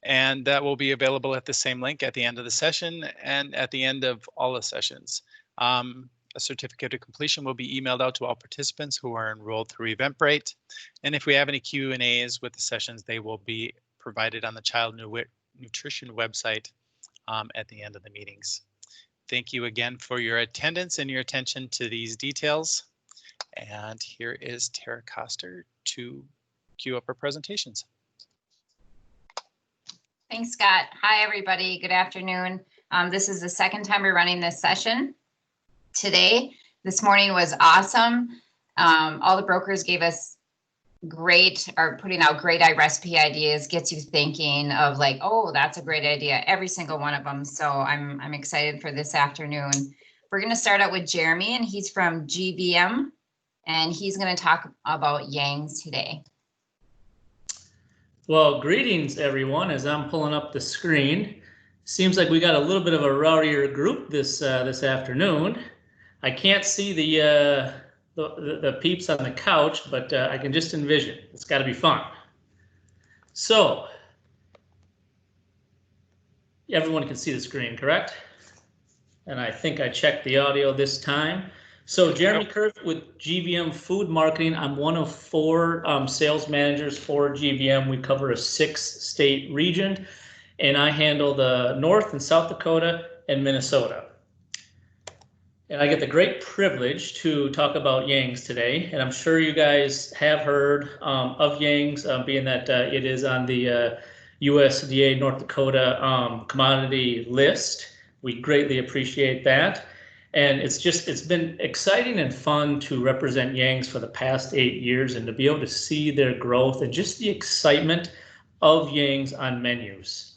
And that will be available at the same link at the end of the session and at the end of all the sessions. A certificate of completion will be emailed out to all participants who are enrolled through Eventbrite. And if we have any Q&As with the sessions, they will be provided on the Child Nutrition website at the end of the meetings. Thank you again for your attendance and your attention to these details. And here is Tara Coster to cue up our presentations. Thanks, Scott. Hi, everybody. Good afternoon. This is the second time we're running this session today. This morning was awesome. All the brokers gave us putting out great recipe ideas, gets you thinking of like, oh, that's a great idea, every single one of them. So I'm excited for this afternoon. We're going to start out with Jeremy, and he's from GVM, and he's going to talk about Yangs today. Well, greetings everyone. As I'm pulling up the screen, seems like we got a little bit of a rowdier group this afternoon. I can't see the peeps on the couch, but I can just envision. It's got to be fun. So everyone can see the screen, correct? And I think I checked the audio this time. So Jeremy Kurth with GVM Food Marketing. I'm one of 4 sales managers for GVM. We cover a 6-state region, and I handle the North and South Dakota and Minnesota. And I get the great privilege to talk about Yangs today. And I'm sure you guys have heard of Yangs, being that it is on the USDA North Dakota commodity list. We greatly appreciate that. And it's been exciting and fun to represent Yangs for the past 8 years and to be able to see their growth and just the excitement of Yangs on menus.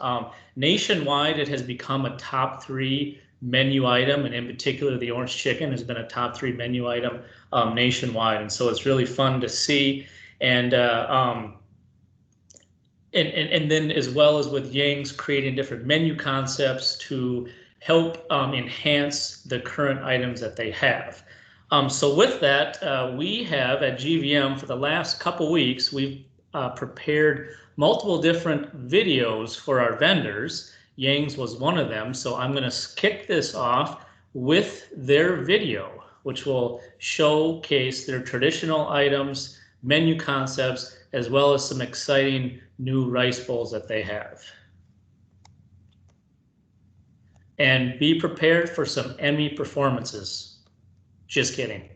Nationwide, it has become a top 3 menu item, and in particular, the orange chicken has been a top 3 menu item nationwide. And so it's really fun to see. And then as well as with Yangs creating different menu concepts to help enhance the current items that they have. So with that, we have at GVM for the last couple weeks, we've prepared multiple different videos for our vendors. Yangs was one of them. So I'm going to kick this off with their video, which will showcase their traditional items, menu concepts, as well as some exciting new rice bowls that they have. And be prepared for some Emmy performances. Just kidding.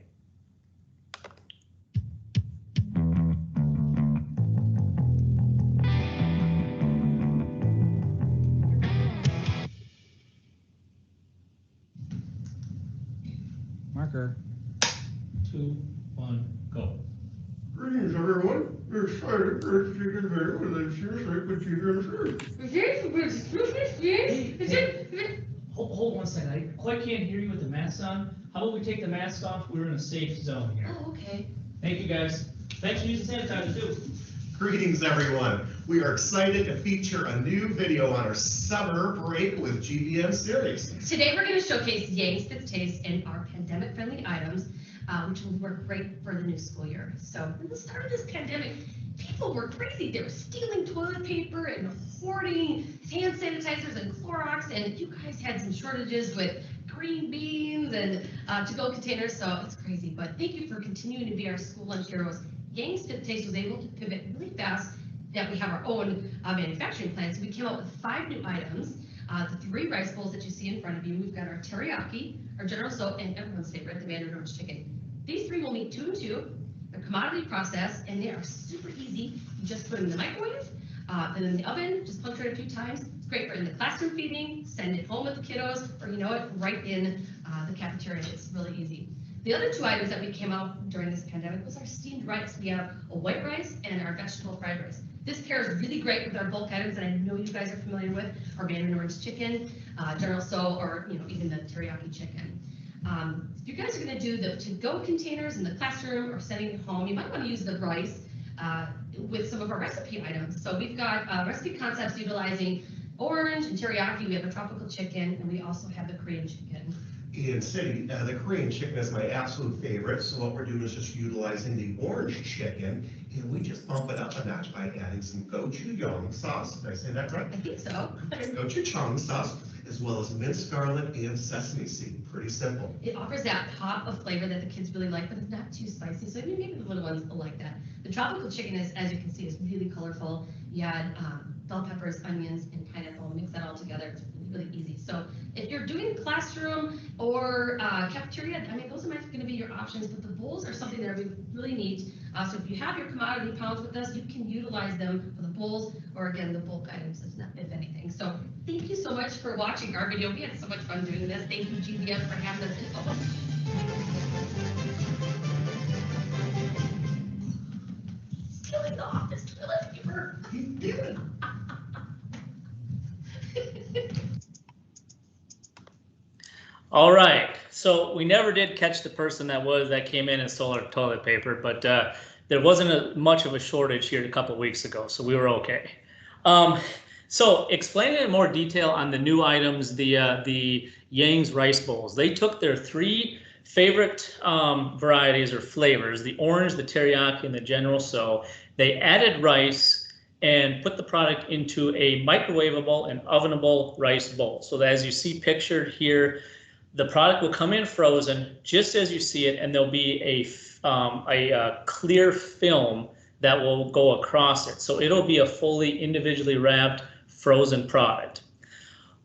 Marker. 2, 1, go. Greetings, everyone. We're excited for the chicken video and then cheers with GVM. Hold 1 second. I quite can't hear you with the mask on. How about we take the mask off? We're in a safe zone here. Oh, okay. Thank you, guys. Thanks for using sanitizer too. Greetings, everyone. We are excited to feature a new video on our summer break with GVM series. Today we're going to showcase Yangs Fits Taste and our pandemic-friendly items, which will work great for the new school year. So at the start of this pandemic, people were crazy. They were stealing toilet paper and hoarding hand sanitizers and Clorox, and you guys had some shortages with green beans and to-go containers, so it's crazy. But thank you for continuing to be our school lunch heroes. Yangs Fit Taste was able to pivot really fast, that we have our own manufacturing plant. So we came out with 5 new items. The 3 rice bowls that you see in front of you. We've got our teriyaki, our General Tso, and everyone's favorite, the Mandarin orange chicken. These 3 will meet 2 and 2. They're commodity processed, and they are super easy. You just put them in the microwave, then in the oven, just puncture it a few times. It's great for in the classroom feeding, send it home with the kiddos, or you know it, right in the cafeteria. It's really easy. The other 2 items that we came out during this pandemic was our steamed rice. We have a white rice and our vegetable fried rice. This pairs really great with our bulk items that I know you guys are familiar with, our Mandarin orange chicken, General Tso, or even the teriyaki chicken. If you guys are going to do the to-go containers in the classroom or sending it home, you might want to use the rice with some of our recipe items. So we've got recipe concepts utilizing orange and teriyaki. We have a tropical chicken, and we also have the Korean chicken. In City, the Korean chicken is my absolute favorite, so what we're doing is just utilizing the orange chicken, and we just bump it up a notch by adding some gochujang sauce. Did I say that right? I think so. Gochujang sauce, as well as minced garlic and sesame seed. Pretty simple. It offers that pop of flavor that the kids really like, but it's not too spicy, so maybe the little ones will like that. The tropical chicken is, as you can see, is really colorful. You add bell peppers, onions, and pineapple, mix that all together. It's really easy. So if you're doing classroom or cafeteria, I mean, those are going to be your options, but the bowls are something that are really neat. So if you have your commodity pounds with us, you can utilize them for the bowls, or again, the bulk items, if anything. So thank you so much for watching our video. We had so much fun doing this. Thank you, GBM, for having us. Stealing the office toilet paper. He did. All right, so we never did catch the person that came in and stole our toilet paper, but there wasn't much of a shortage here a couple weeks ago, so we were okay. So explaining in more detail on the new items, the Yang's rice bowls. They took their 3 favorite varieties or flavors, the orange, the teriyaki, and the General So. They added rice and put the product into a microwavable and ovenable rice bowl. So that, as you see pictured here, the product will come in frozen just as you see it, and there'll be a clear film that will go across it. So it'll be a fully individually wrapped frozen product.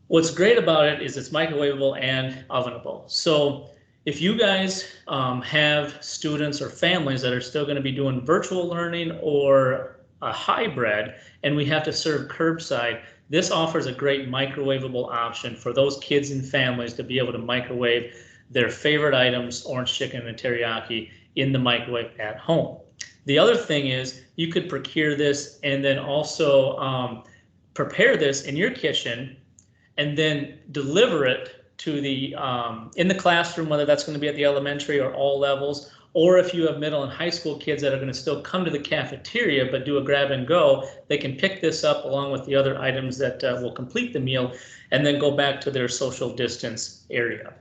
What's great about it is it's microwavable and ovenable. So if you guys have students or families that are still going to be doing virtual learning or a hybrid, and we have to serve curbside, this offers a great microwavable option for those kids and families to be able to microwave their favorite items, orange chicken and teriyaki, in the microwave at home. The other thing is you could procure this and then also prepare this in your kitchen and then deliver it to the in the classroom, whether that's going to be at the elementary or all levels, or if you have middle and high school kids that are going to still come to the cafeteria but do a grab and go, they can pick this up along with the other items that will complete the meal and then go back to their social distance area.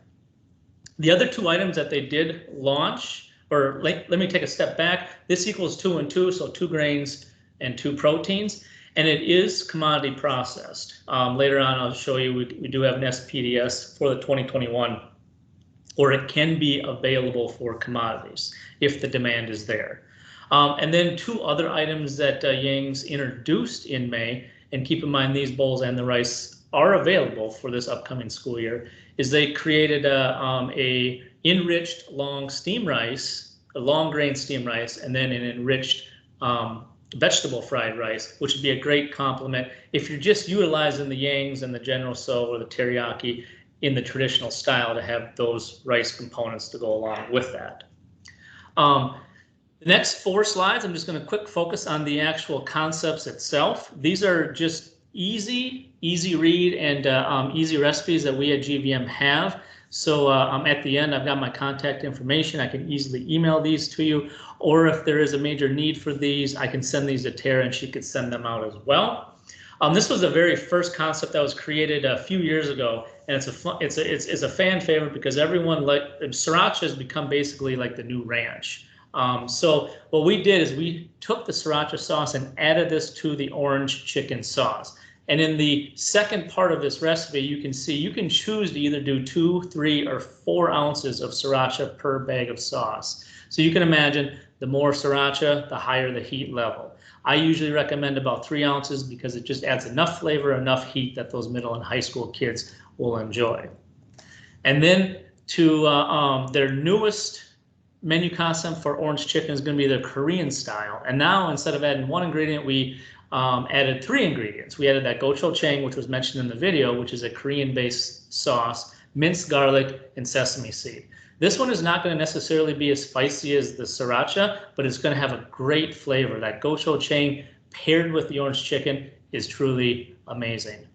The other 2 items that they did launch, or let me take a step back, this equals 2 and 2, so 2 grains and 2 proteins, and it is commodity processed. Later on I'll show you we do have an SPDS for the 2021, or it can be available for commodities if the demand is there. And then 2 other items that Yang's introduced in May, and keep in mind these bowls and the rice are available for this upcoming school year, is they created a enriched long steam rice, a long grain steam rice, and then an enriched vegetable fried rice, which would be a great complement if you're just utilizing the Yang's and the General So or the teriyaki in the traditional style, to have those rice components to go along with that. The next 4 slides, I'm just going to quick focus on the actual concepts itself. These are just easy read and easy recipes that we at GVM have. So at the end, I've got my contact information. I can easily email these to you, or if there is a major need for these, I can send these to Tara and she could send them out as well. This was the very first concept that was created a few years ago, and it's a fan favorite because everyone, like, sriracha has become basically like the new ranch. So what we did is we took the sriracha sauce and added this to the orange chicken sauce. And in the second part of this recipe, you can see you can choose to either do 2, 3, or 4 ounces of sriracha per bag of sauce. So you can imagine the more sriracha, the higher the heat level. I usually recommend about 3 ounces because it just adds enough flavor, enough heat that those middle and high school kids will enjoy. And then to their newest menu concept for orange chicken is going to be their Korean style. And now instead of adding 1 ingredient, we added 3 ingredients. We added that gochujang, which was mentioned in the video, which is a Korean-based sauce, minced garlic, and sesame seed. This one is not going to necessarily be as spicy as the sriracha, but it's going to have a great flavor. That gochujang paired with the orange chicken is truly amazing.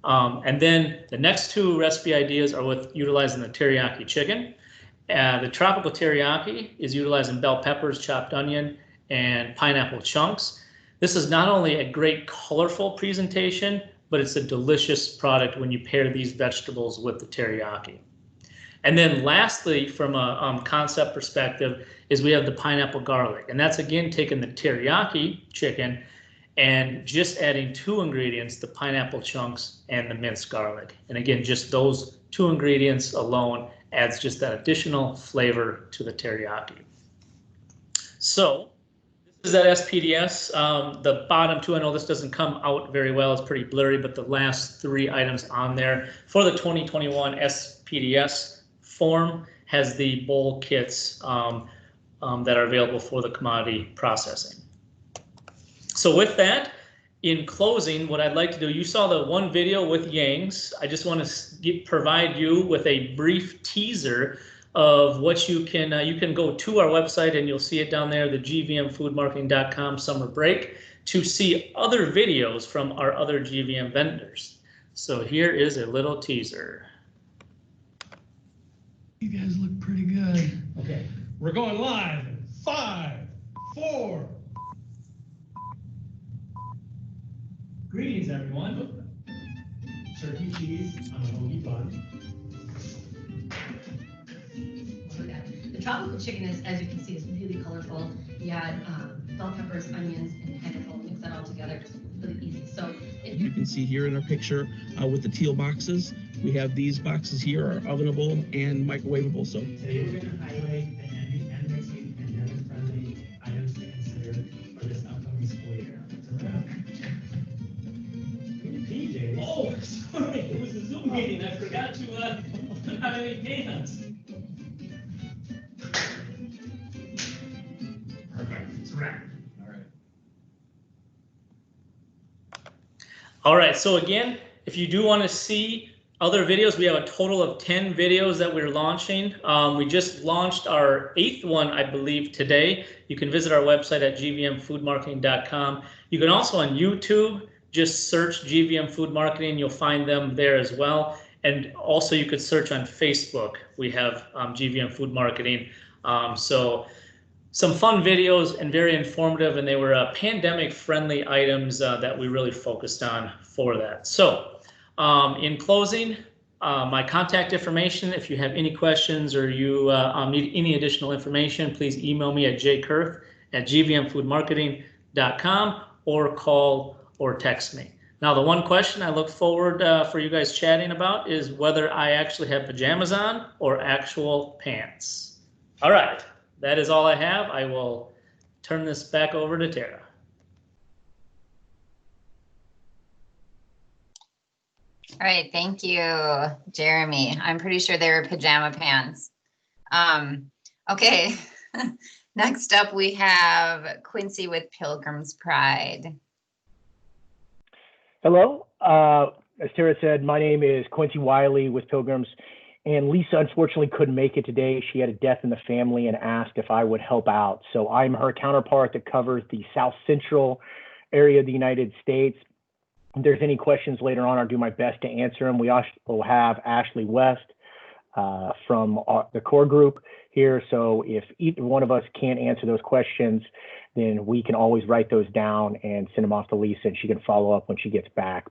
And then the next 2 recipe ideas are with utilizing the teriyaki chicken. The tropical teriyaki is utilizing bell peppers, chopped onion, and pineapple chunks. This is not only a great colorful presentation, but it's a delicious product when you pair these vegetables with the teriyaki. And then lastly, from a concept perspective, is we have the pineapple garlic. And that's again taking the teriyaki chicken and just adding 2 ingredients, the pineapple chunks and the minced garlic. And again, just those 2 ingredients alone adds just that additional flavor to the teriyaki. So this is that SPDS. The bottom 2, I know this doesn't come out very well, it's pretty blurry, but the last 3 items on there for the 2021 SPDS form has the bowl kits that are available for the commodity processing. So with that, in closing, what I'd like to do, you saw the one video with Yang's. I just want to provide you with a brief teaser of what you can go to our website and you'll see it down there, the gvmfoodmarketing.com summer break, to see other videos from our other GVM vendors. So here is a little teaser. You guys look pretty good. Okay, we're going live in 5, 4. Greetings, everyone. Turkey cheese on a hoagie bun. The tropical chicken is, as you can see, is really colorful. You add bell peppers, onions, and pineapple, mix that all together. It's really easy. So you can see here in our picture with the teal boxes, we have these boxes here are ovenable and microwavable. So today we're going to highlight the handy and mixing pandemic-friendly items to consider for this upcoming school year. PJs. Oh, sorry, it was a Zoom meeting. I forgot to put out any pans. Perfect. It's a wrap. All right. All right, so again, if you do want to see other videos, we have a total of 10 videos that we're launching. We just launched our 8th one, I believe, today. You can visit our website at gvmfoodmarketing.com. You can also on YouTube, just search GVM Food Marketing. You'll find them there as well. And also you could search on Facebook. We have GVM Food Marketing. So some fun videos and very informative, and they were pandemic-friendly items that we really focused on for that. So in closing, my contact information, if you have any questions or you need any additional information, please email me at jkurth@gvmfoodmarketing.com or call or text me. Now, the one question I look forward for you guys chatting about is whether I actually have pajamas on or actual pants. All right, that is all I have. I will turn this back over to Tara. All right, thank you, Jeremy. I'm pretty sure they were pajama pants. Okay, next up we have Quincy with Pilgrim's Pride. Hello, as Tara said, my name is Quincy Wiley with Pilgrims, and Lisa unfortunately couldn't make it today. She had a death in the family and asked if I would help out. So I'm her counterpart that covers the South Central area of the United States. If there's any questions later on, I'll do my best to answer them. We also have Ashley West from the core group here. So if either one of us can't answer those questions, then we can always write those down and send them off to Lisa, and she can follow up when she gets back.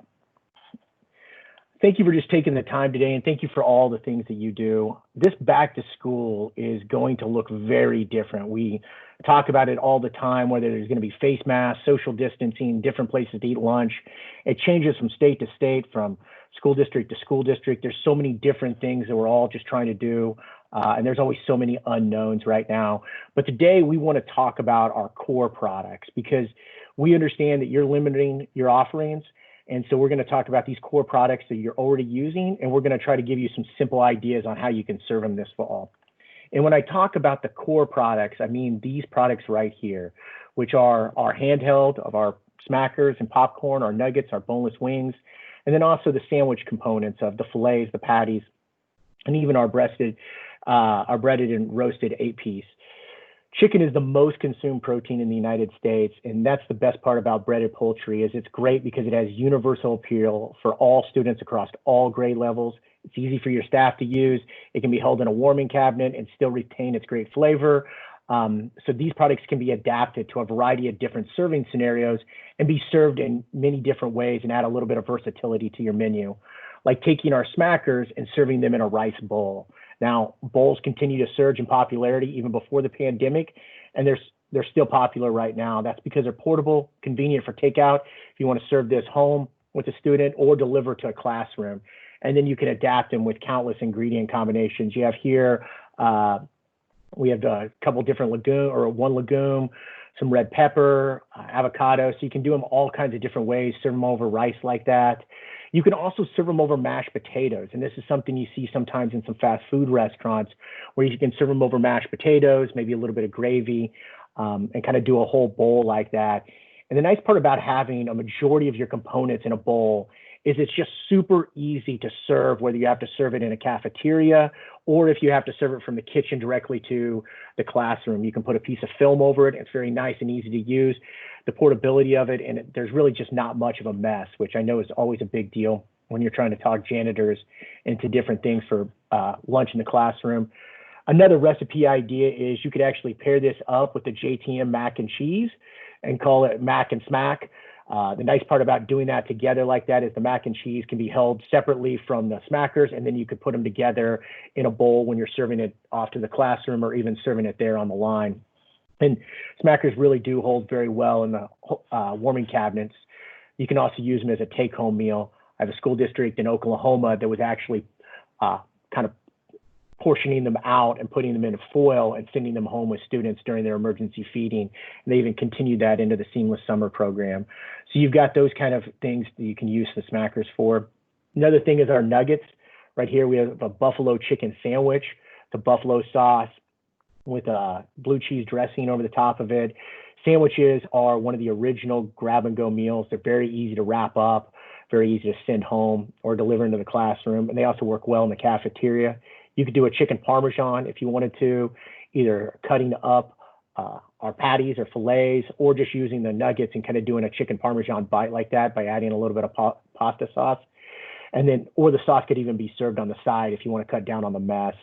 Thank you for just taking the time today, and thank you for all the things that you do. This back to school is going to look very different. We talk about it all the time, whether there's going to be face masks, social distancing, different places to eat lunch. It changes from state to state, from school district to school district. There's so many different things that we're all just trying to do. And there's always so many unknowns right now. But today we want to talk about our core products, because we understand that you're limiting your offerings. And so we're going to talk about these core products that you're already using, and we're going to try to give you some simple ideas on how you can serve them this fall. And when I talk about the core products, I mean these products right here, which are our handheld of our smackers and popcorn, our nuggets, our boneless wings, and then also the sandwich components of the fillets, the patties, and even our breaded and roasted 8-piece. Chicken is the most consumed protein in the United States, and that's the best part about breaded poultry. Is it's great because it has universal appeal for all students across all grade levels. It's easy for your staff to use. It can be held in a warming cabinet and still retain its great flavor. So these products can be adapted to a variety of different serving scenarios and be served in many different ways and add a little bit of versatility to your menu, like taking our smackers and serving them in a rice bowl. Now, bowls continue to surge in popularity even before the pandemic, and they're still popular right now. That's because they're portable, convenient for takeout if you want to serve this home with a student or deliver to a classroom. And then you can adapt them with countless ingredient combinations. You have here, we have a couple different one legume, some red pepper, avocado. So you can do them all kinds of different ways, serve them over rice like that. You can also serve them over mashed potatoes. And this is something you see sometimes in some fast food restaurants where you can serve them over mashed potatoes, maybe a little bit of gravy, and kind of do a whole bowl like that. And the nice part about having a majority of your components in a bowl is it's just super easy to serve, whether you have to serve it in a cafeteria or if you have to serve it from the kitchen directly to the classroom. You can put a piece of film over it. It's very nice and easy to use. The portability of it, and there's really just not much of a mess, which I know is always a big deal when you're trying to talk janitors into different things for lunch in the classroom. Another recipe idea is you could actually pair this up with the JTM mac and cheese and call it mac and smack. The nice part about doing that together like that is the mac and cheese can be held separately from the smackers, and then you could put them together in a bowl when you're serving it off to the classroom or even serving it there on the line. And smackers really do hold very well in the warming cabinets. You can also use them as a take-home meal. I have a school district in Oklahoma that was actually kind of portioning them out and putting them in foil and sending them home with students during their emergency feeding. And they even continued that into the Seamless Summer program. So you've got those kind of things that you can use the smackers for. Another thing is our nuggets. Right here we have a buffalo chicken sandwich, the buffalo sauce with a blue cheese dressing over the top of it. Sandwiches are one of the original grab-and-go meals. They're very easy to wrap up, very easy to send home or deliver into the classroom, and they also work well in the cafeteria. You could do a chicken parmesan if you wanted to, either cutting up our patties or fillets, or just using the nuggets and kind of doing a chicken parmesan bite like that by adding a little bit of pasta sauce. And then, or the sauce could even be served on the side if you want to cut down on the mess.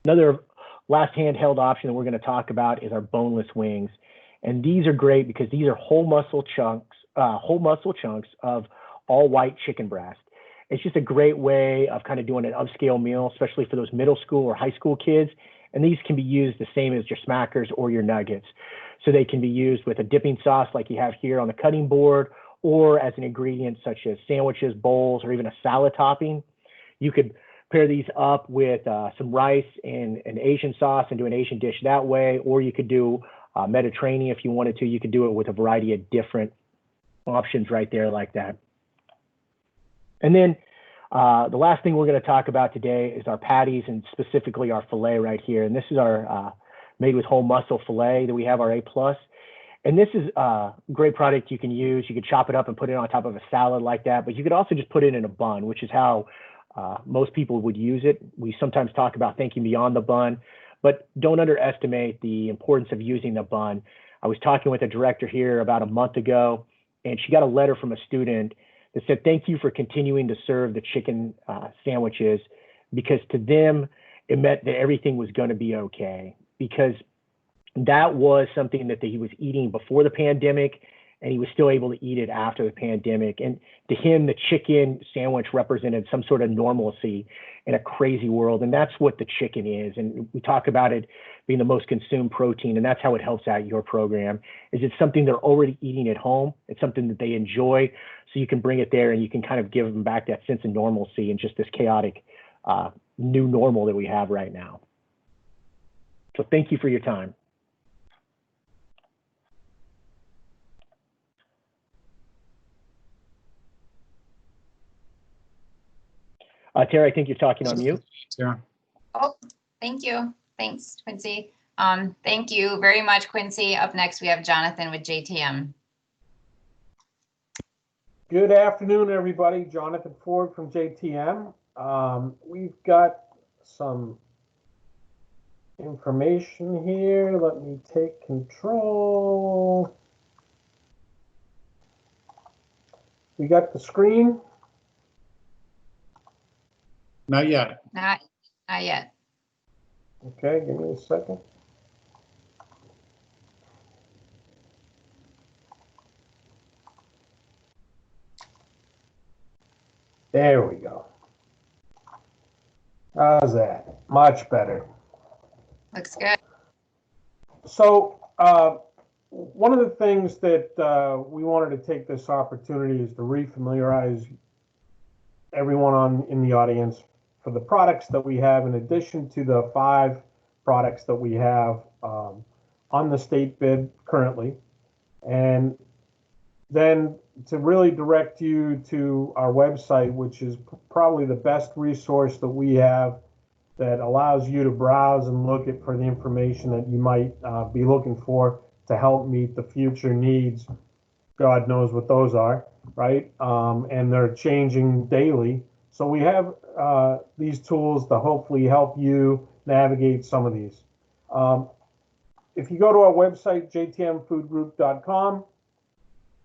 Another last handheld option that we're going to talk about is our boneless wings. And these are great because these are whole muscle chunks of all white chicken breast. It's just a great way of kind of doing an upscale meal, especially for those middle school or high school kids. And these can be used the same as your smackers or your nuggets. So they can be used with a dipping sauce like you have here on the cutting board, or as an ingredient such as sandwiches, bowls, or even a salad topping. You could pair these up with some rice and an Asian sauce and do an Asian dish that way, or you could do Mediterranean if you wanted to. You could do it with a variety of different options right there like that. And then the last thing we're going to talk about today is our patties, and specifically our filet right here. And this is our made with whole muscle filet that we have, our A+. And this is a great product you can use. You could chop it up and put it on top of a salad like that, but you could also just put it in a bun, which is how most people would use it. We sometimes talk about thinking beyond the bun, but don't underestimate the importance of using the bun. I was talking with a director here about a month ago, and she got a letter from a student that said, "Thank you for continuing to serve the chicken sandwiches," because to them, it meant that everything was going to be okay, because that was something that he was eating before the pandemic, and he was still able to eat it after the pandemic. And to him, the chicken sandwich represented some sort of normalcy in a crazy world. And that's what the chicken is. And we talk about it being the most consumed protein, and that's how it helps out your program, is it's something they're already eating at home. It's something that they enjoy. So you can bring it there and you can kind of give them back that sense of normalcy in just this chaotic new normal that we have right now. So thank you for your time. Tara, I think you're talking on mute. Tara. Oh, thank you. Thanks, Quincy. Thank you very much, Quincy. Up next, we have Jonathan with JTM. Good afternoon, everybody. Jonathan Ford from JTM. We've got some information here. Let me take control. We got the screen. Not yet. Not yet. Okay, give me a second. There we go. How's that? Much better. Looks good. So one of the things that we wanted to take this opportunity is to refamiliarize everyone in the audience for the products that we have, in addition to the 5 products that we have on the state bid currently, and then to really direct you to our website, which is probably the best resource that we have that allows you to browse and look at for the information that you might be looking for to help meet the future needs. God knows what those are, right? And they're changing daily. So we have these tools to hopefully help you navigate some of these. If you go to our website, jtmfoodgroup.com,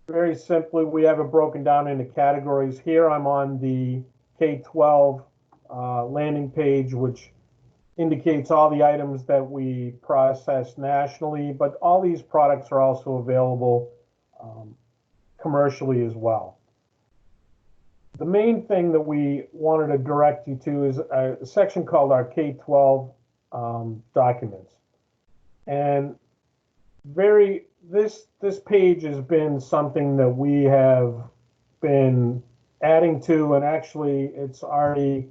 very simply, we have it broken down into categories. Here I'm on the K-12 landing page, which indicates all the items that we process nationally, but all these products are also available commercially as well. The main thing that we wanted to direct you to is a section called our K-12 documents. And this page has been something that we have been adding to, and actually it's already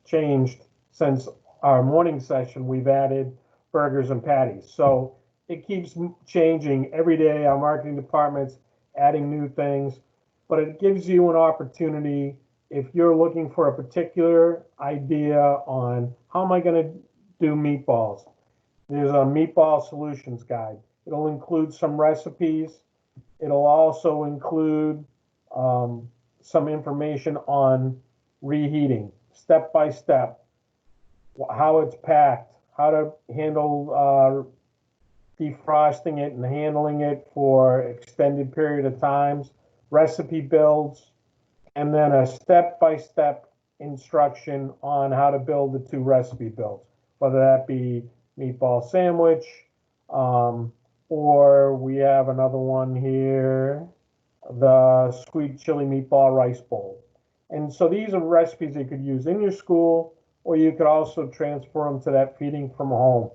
changed since our morning session. We've added burgers and patties. So it keeps changing every day. Our marketing department's adding new things, but it gives you an opportunity if you're looking for a particular idea on how am I going to do meatballs. There's a meatball solutions guide. It'll include some recipes. It'll also include some information on reheating, step by step, how it's packed, how to handle defrosting it and handling it for extended period of times, recipe builds, and then a step-by-step instruction on how to build the 2 recipe builds, whether that be meatball sandwich, or we have another one here, the sweet chili meatball rice bowl. And so these are recipes you could use in your school, or you could also transfer them to that feeding from home.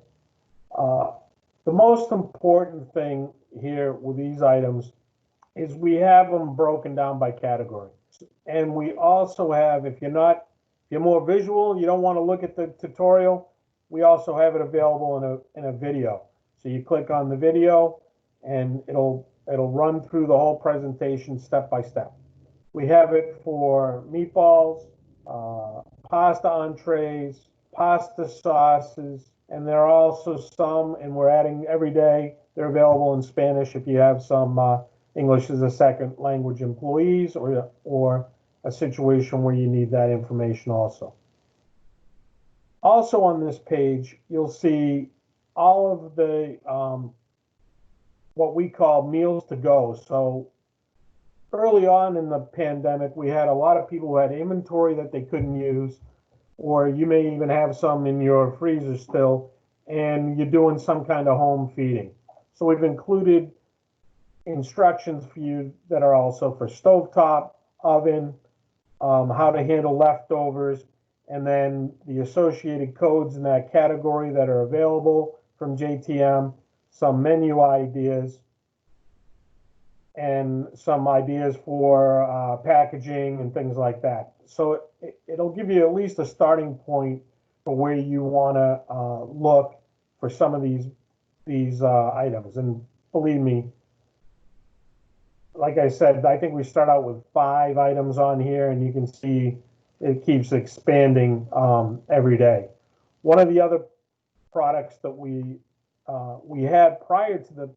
The most important thing here with these items is we have them broken down by category. And we also have, if you're more visual, you don't want to look at the tutorial, we also have it available in a video. So you click on the video and it'll run through the whole presentation step by step. We have it for meatballs, pasta entrees, pasta sauces, and there are also some, and we're adding every day, they're available in Spanish if you have some English as a second language employees, or a situation where you need that information also. Also on this page, you'll see all of the what we call meals to go. So early on in the pandemic, we had a lot of people who had inventory that they couldn't use, or you may even have some in your freezer still, and you're doing some kind of home feeding. So we've included instructions for you that are also for stovetop, oven, how to handle leftovers, and then the associated codes in that category that are available from JTM, some menu ideas, and some ideas for packaging and things like that. So it'll give you at least a starting point for where you want to look for some of these items. And believe me, like I said, I think we start out with 5 items on here, and you can see it keeps expanding every day. One of the other products that we had prior to the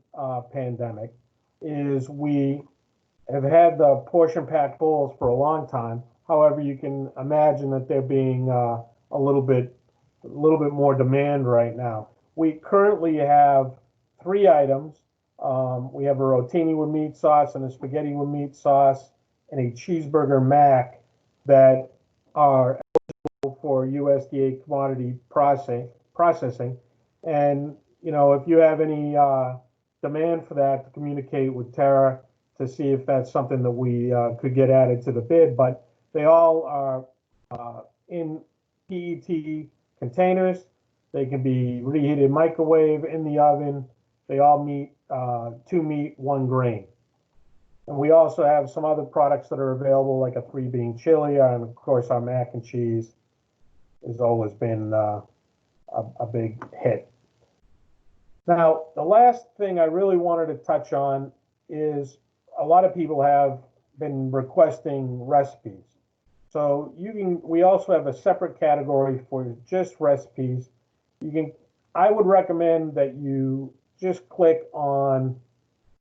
pandemic is we have had the portion pack bowls for a long time. However, you can imagine that they're being a little bit more demand right now. We currently have 3 items. We have a rotini with meat sauce and a spaghetti with meat sauce and a cheeseburger mac that are eligible for USDA commodity processing. And, you know, if you have any demand for that, to communicate with Tara to see if that's something that we could get added to the bid. But they all are in PET containers. They can be reheated microwave, in the oven. They all meet 2 meat, 1 grain. And we also have some other products that are available, like a 3-bean chili, and of course our mac and cheese has always been a big hit. Now, the last thing I really wanted to touch on is a lot of people have been requesting recipes. So we also have a separate category for just recipes. I would recommend that you just click on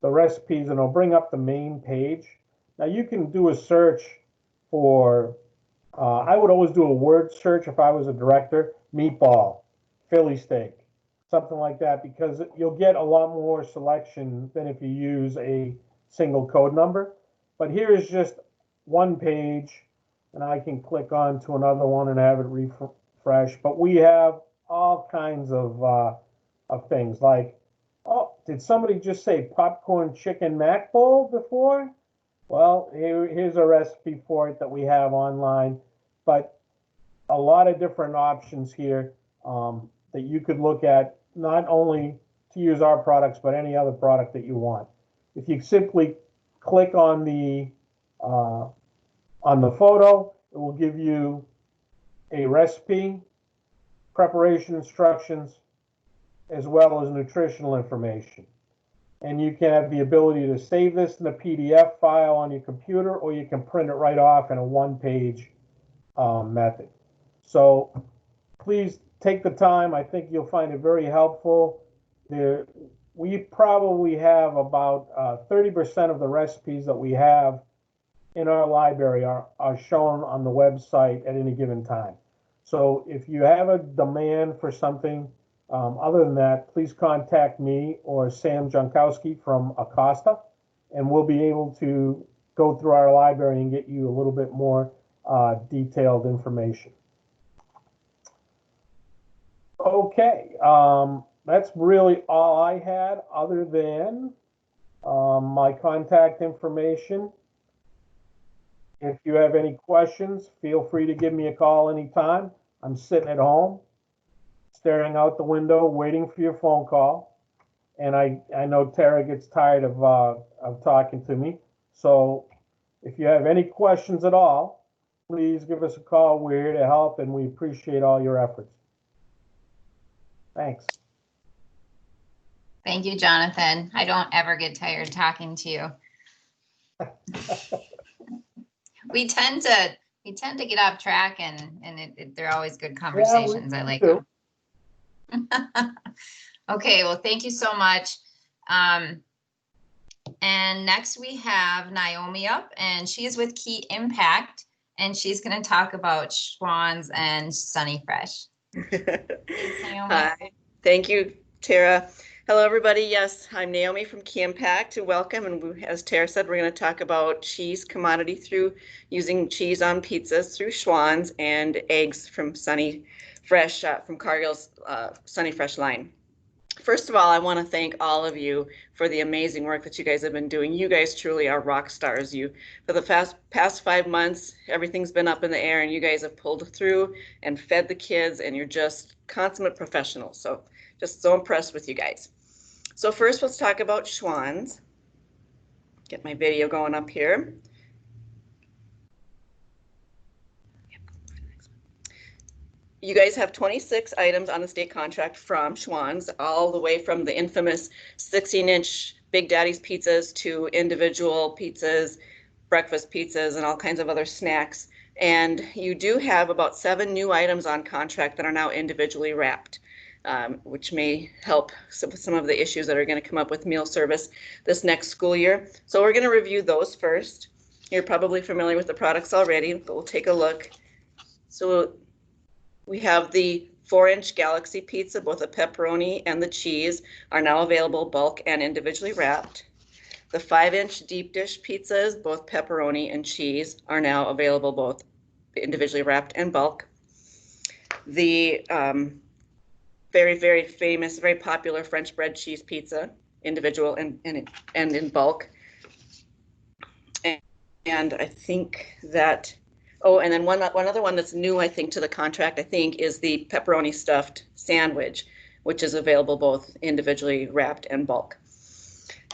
the recipes and it'll bring up the main page. Now you can do a search for, I would always do a word search if I was a director, meatball, Philly steak, something like that, because you'll get a lot more selection than if you use a single code number. But here is just one page, and I can click on to another one and have it refresh. But we have all kinds of things like, oh, did somebody just say popcorn chicken mac bowl before? Well, here's a recipe for it that we have online, but a lot of different options here that you could look at, not only to use our products, but any other product that you want. If you simply click on the photo, it will give you a recipe, preparation instructions, as well as nutritional information. And you can have the ability to save this in a PDF file on your computer, or you can print it right off in a one-page method. So please take the time. I think you'll find it very helpful. We probably have about 30% of the recipes that we have in our library are shown on the website at any given time. So if you have a demand for something, other than that, please contact me or Sam Jankowski from Acosta, and we'll be able to go through our library and get you a little bit more detailed information. Okay, that's really all I had, other than my contact information. If you have any questions, feel free to give me a call anytime. I'm sitting at home, staring out the window, waiting for your phone call. And I know Tara gets tired of talking to me. So if you have any questions at all, please give us a call. We're here to help, and we appreciate all your efforts. Thanks. Thank you, Jonathan. I don't ever get tired talking to you. We tend to get off track, and they're always good conversations. I like them. Okay, well, thank you so much. And next we have Naomi up, and she is with Key Impact, and she's going to talk about Schwann's and Sunny Fresh. Hi, thank you, Tara. Hello, everybody. Yes, I'm Naomi from Key Impact. Welcome. And as Tara said, we're going to talk about cheese commodity through using cheese on pizzas through Schwann's, and eggs from Sunny Fresh, from Cargill's Sunny Fresh line. First of all, I want to thank all of you for the amazing work that you guys have been doing. You guys truly are rock stars. For the past 5 months, everything's been up in the air, and you guys have pulled through and fed the kids, and you're just consummate professionals. So just so impressed with you guys. So first, let's talk about Schwann's. Get my video going up here. You guys have 26 items on the state contract from Schwann's, all the way from the infamous 16-inch Big Daddy's pizzas to individual pizzas, breakfast pizzas, and all kinds of other snacks. And you do have about 7 new items on contract that are now individually wrapped, which may help some of the issues that are going to come up with meal service this next school year. So we're going to review those first. You're probably familiar with the products already, but we'll take a look. So we have the 4-inch Galaxy pizza, both the pepperoni and the cheese are now available bulk and individually wrapped. The 5-inch deep dish pizzas, both pepperoni and cheese, are now available both individually wrapped and bulk. The very, very famous, very popular French bread cheese pizza, individual and in bulk. And I think that Oh, and then one other one that's new, I think, to the contract, I think, is the pepperoni stuffed sandwich, which is available both individually wrapped and bulk.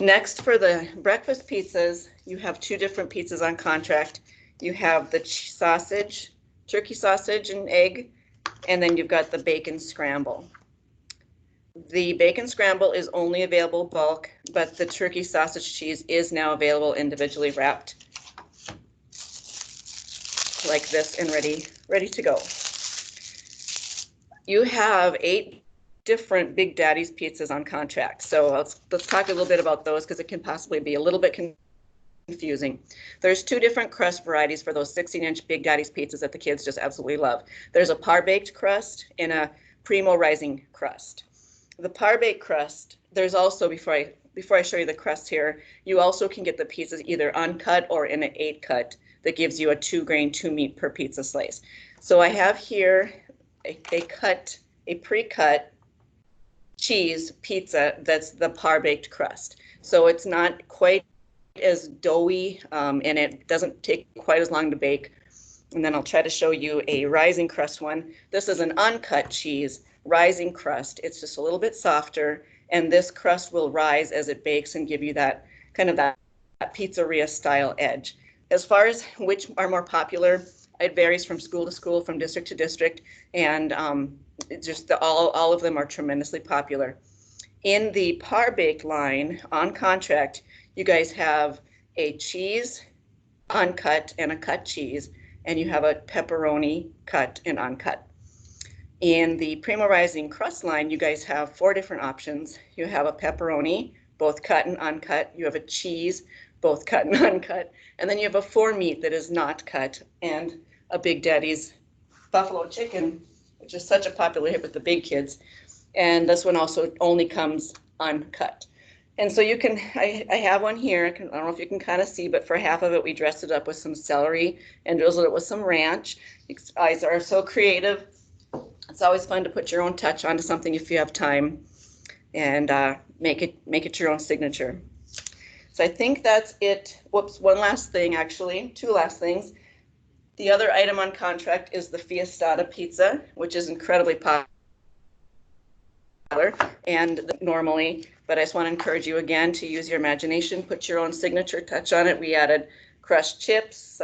Next, for the breakfast pizzas, you have two different pizzas on contract. You have the sausage, turkey sausage and egg, and then you've got the bacon scramble. The bacon scramble is only available bulk, but the turkey sausage cheese is now available individually wrapped like this and ready to go. You have 8 different Big Daddy's pizzas on contract. So let's talk a little bit about those because it can possibly be a little bit confusing. There's 2 different crust varieties for those 16-inch Big Daddy's pizzas that the kids just absolutely love. There's a par-baked crust and a primo rising crust. The par-baked crust, there's also, before I show you the crust here, you also can get the pizzas either uncut or in an 8-cut that gives you a 2-grain, 2-meat per pizza slice. So I have here a pre-cut cheese pizza that's the par-baked crust. So it's not quite as doughy and it doesn't take quite as long to bake. And then I'll try to show you a rising crust one. This is an uncut cheese rising crust. It's just a little bit softer, and this crust will rise as it bakes and give you that kind of that pizzeria style edge. As far as which are more popular, it varies from school to school, from district to district, and all of them are tremendously popular. In the par-baked line on contract, you guys have a cheese uncut and a cut cheese, and you have a pepperoni cut and uncut. In the Primo Rising crust line, you guys have 4 different options. You have a pepperoni, both cut and uncut. You have a cheese, both cut and uncut. And then you have a 4-meat that is not cut, and a Big Daddy's buffalo chicken, which is such a popular hit with the big kids. And this one also only comes uncut. And so you can, I have one here. I don't know if you can kind of see, but for half of it, we dressed it up with some celery and drizzled it with some ranch. You guys are so creative. It's always fun to put your own touch onto something if you have time, and make it your own signature. So I think that's it. Whoops, one last thing, actually, 2 last things. The other item on contract is the Fiestada pizza, which is incredibly popular and normally, but I just want to encourage you again to use your imagination, put your own signature touch on it. We added crushed chips,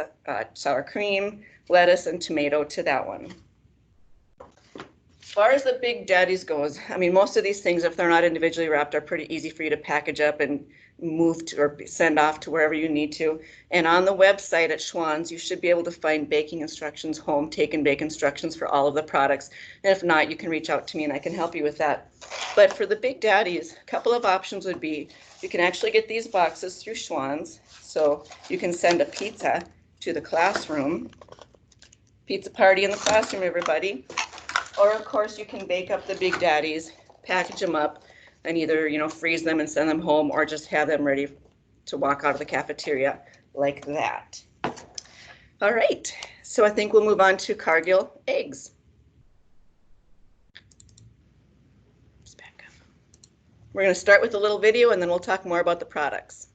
sour cream, lettuce, and tomato to that one. As far as the Big Daddy's goes, I mean, most of these things, if they're not individually wrapped, are pretty easy for you to package up and move to or send off to wherever you need to. And on the website at Schwann's, you should be able to find baking instructions, home take and bake instructions for all of the products. And if not, you can reach out to me and I can help you with that. But for the Big Daddy's, a couple of options would be, you can actually get these boxes through Schwann's. So you can send a pizza to the classroom. Pizza party in the classroom, everybody. Or of course, you can bake up the Big Daddy's, package them up, and either, freeze them and send them home, or just have them ready to walk out of the cafeteria like that. All right, so I think we'll move on to Cargill eggs. We're going to start with a little video, and then we'll talk more about the products.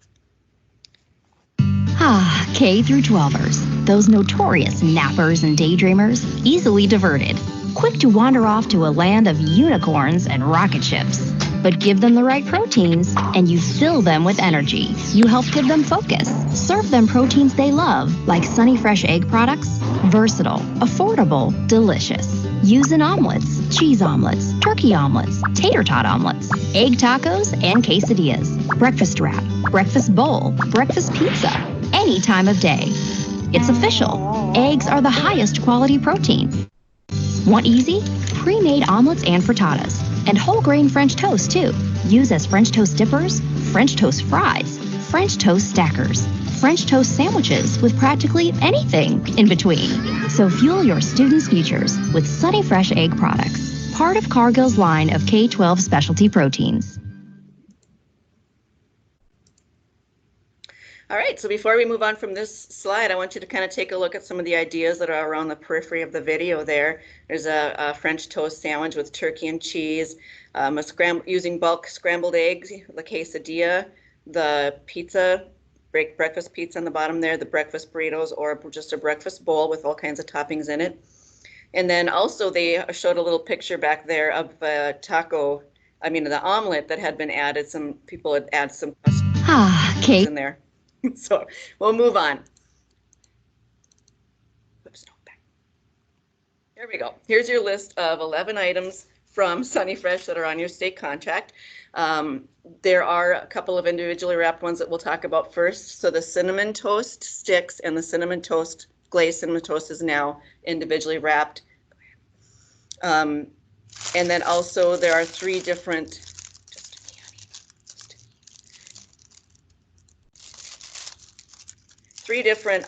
Ah, K through 12ers, those notorious nappers and daydreamers, easily diverted, quick to wander off to a land of unicorns and rocket ships. But give them the right proteins, and you fill them with energy. You help give them focus. Serve them proteins they love, like Sunny Fresh egg products. Versatile, affordable, delicious. Use in omelets, cheese omelets, turkey omelets, tater tot omelets, egg tacos, and quesadillas. Breakfast wrap, breakfast bowl, breakfast pizza, any time of day. It's official. Eggs are the highest quality protein. Want easy? Pre-made omelets and frittatas. And whole grain French toast, too. Use as French toast dippers, French toast fries, French toast stackers, French toast sandwiches with practically anything in between. So fuel your students' futures with Sunny Fresh egg products, part of Cargill's line of K-12 specialty proteins. All right, so before we move on from this slide, I want you to kind of take a look at some of the ideas that are around the periphery of the video there. There's a French toast sandwich with turkey and cheese, using bulk scrambled eggs, the quesadilla, the pizza breakfast pizza on the bottom there, the breakfast burritos, or just a breakfast bowl with all kinds of toppings in it. And then also they showed a little picture back there of the the omelet that had been added. Some people had added some Kate. in there. So we'll move on. Oops, no, back. Here we go. Here's your list of 11 items from Sunny Fresh that are on your state contract. There are a couple of individually wrapped ones that we'll talk about first. So the cinnamon toast sticks and the cinnamon toast, glazed cinnamon toast is now individually wrapped. And then also there are three different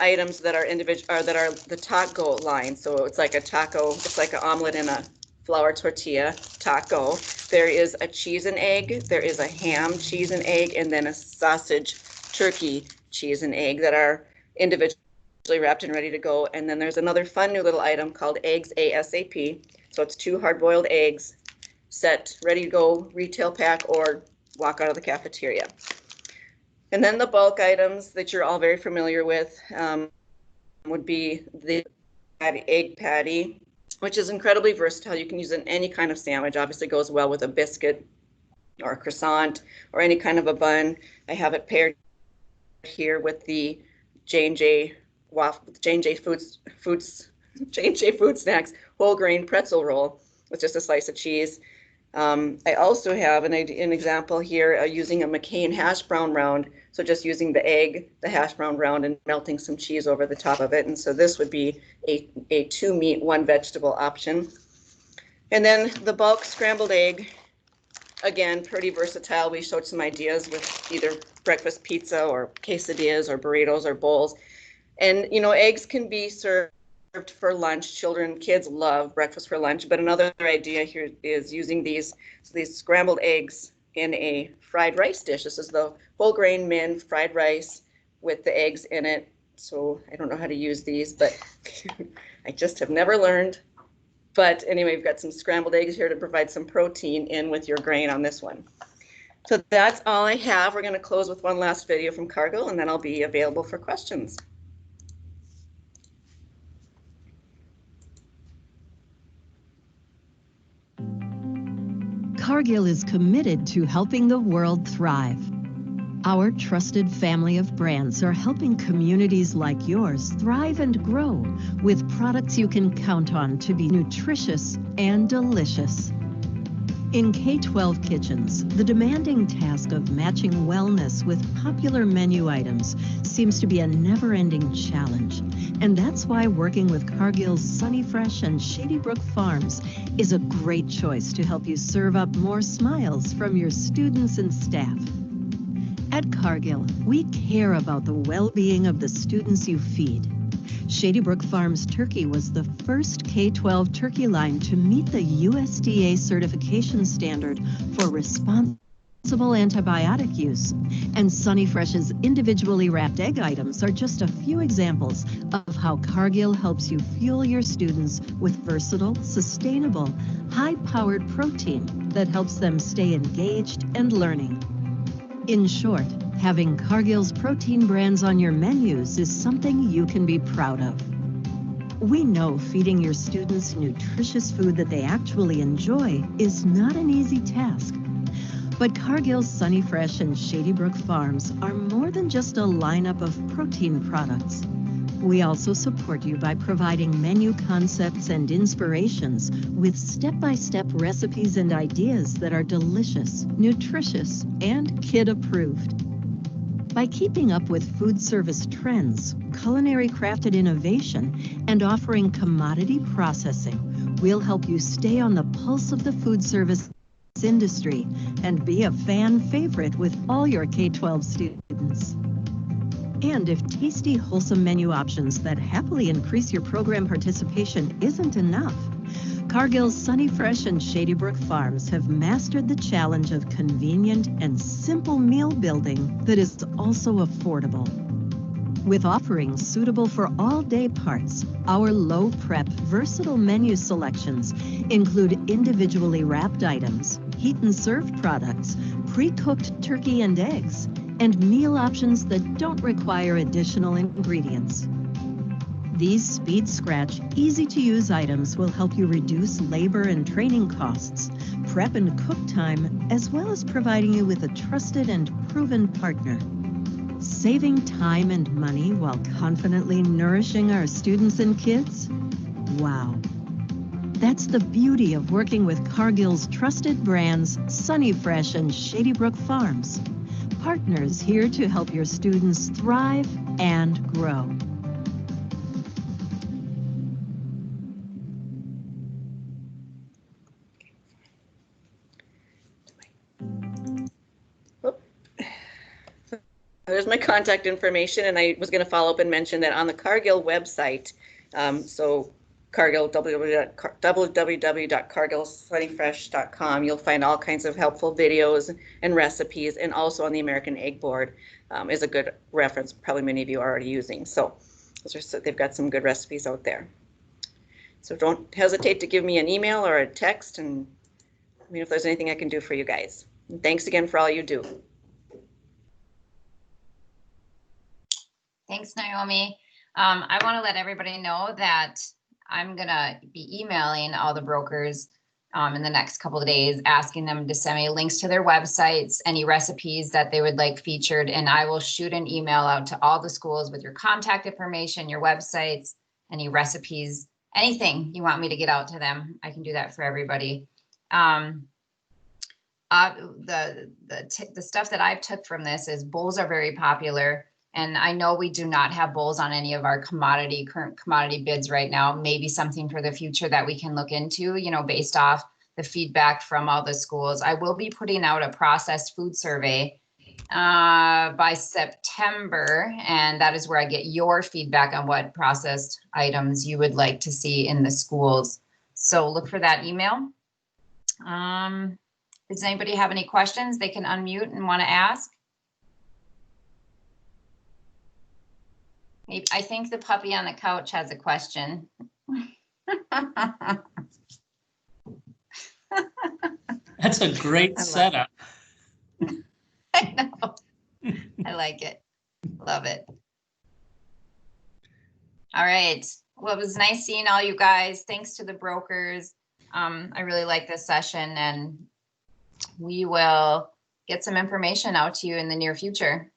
items that are individual, or that are the taco line. So it's like a taco, it's like an omelet in a flour tortilla taco. There is a cheese and egg, there is a ham, cheese and egg, and then a sausage turkey cheese and egg that are individually wrapped and ready to go. And then there's another fun new little item called eggs ASAP. So it's 2 hard-boiled eggs set, ready to go, retail pack, or walk out of the cafeteria. And then the bulk items that you're all very familiar with would be the egg patty, which is incredibly versatile. You can use it in any kind of sandwich. Obviously goes well with a biscuit or a croissant or any kind of a bun. I have it paired here with the J&J Food Snacks whole grain pretzel roll with just a slice of cheese. I also have an example here using a McCain hash brown round. So just using the egg, the hash brown round, and melting some cheese over the top of it. And so this would be a 2 meat, 1 vegetable option. And then the bulk scrambled egg, again, pretty versatile. We showed some ideas with either breakfast pizza or quesadillas or burritos or bowls. And, you know, eggs can be served for lunch. Kids love breakfast for lunch. But another idea here is using these scrambled eggs in a fried rice dish. This is the whole grain min fried rice with the eggs in it. So I don't know how to use these, but I just have never learned. But anyway, we've got some scrambled eggs here to provide some protein in with your grain on this one. So that's all I have. We're going to close with one last video from Cargill, and then I'll be available for questions. Cargill is committed to helping the world thrive. Our trusted family of brands are helping communities like yours thrive and grow with products you can count on to be nutritious and delicious. In K-12 kitchens, the demanding task of matching wellness with popular menu items seems to be a never-ending challenge. And that's why working with Cargill's Sunny Fresh and Shady Brook Farms is a great choice to help you serve up more smiles from your students and staff. At Cargill, we care about the well-being of the students you feed. Shady Brook Farms turkey was the first K-12 turkey line to meet the USDA certification standard for responsible antibiotic use. And Sunny Fresh's individually wrapped egg items are just a few examples of how Cargill helps you fuel your students with versatile, sustainable, high-powered protein that helps them stay engaged and learning. In short, having Cargill's protein brands on your menus is something you can be proud of. We know feeding your students nutritious food that they actually enjoy is not an easy task. But Cargill's Sunny Fresh and Shady Brook Farms are more than just a lineup of protein products. We also support you by providing menu concepts and inspirations with step-by-step recipes and ideas that are delicious, nutritious, and kid-approved. By keeping up with food service trends, culinary crafted innovation, and offering commodity processing, we'll help you stay on the pulse of the food service industry and be a fan favorite with all your K-12 students. And if tasty, wholesome menu options that happily increase your program participation isn't enough, Cargill's Sunny Fresh and Shady Brook Farms have mastered the challenge of convenient and simple meal building that is also affordable. With offerings suitable for all day parts, our low prep, versatile menu selections include individually wrapped items, heat and serve products, pre-cooked turkey and eggs, and meal options that don't require additional ingredients. These speed scratch, easy-to-use items will help you reduce labor and training costs, prep and cook time, as well as providing you with a trusted and proven partner. Saving time and money while confidently nourishing our students and kids? Wow. That's the beauty of working with Cargill's trusted brands, Sunny Fresh and Shady Brook Farms. Partners here to help your students thrive and grow. There's my contact information, and I was going to follow up and mention that on the Cargill website, so Cargill, www.cargillsunnyfresh.com, you'll find all kinds of helpful videos and recipes, and also on the American Egg Board is a good reference, probably many of you are already using. So they've got some good recipes out there. So don't hesitate to give me an email or a text, and let me know if there's anything I can do for you guys. And thanks again for all you do. Thanks, Naomi. I want to let everybody know that I'm going to be emailing all the brokers in the next couple of days, asking them to send me links to their websites, any recipes that they would like featured, and I will shoot an email out to all the schools with your contact information, your websites, any recipes, anything you want me to get out to them. I can do that for everybody. The stuff that I've took from this is bowls are very popular. And I know we do not have bowls on any of our current commodity bids right now. Maybe something for the future that we can look into, you know, based off the feedback from all the schools. I will be putting out a processed food survey by September, and that is where I get your feedback on what processed items you would like to see in the schools. So look for that email. Does anybody have any questions they can unmute and want to ask? I think the puppy on the couch has a question. That's a great setup. I know. I like it. Love it. All right. Well, it was nice seeing all you guys. Thanks to the brokers. I really like this session, and we will get some information out to you in the near future.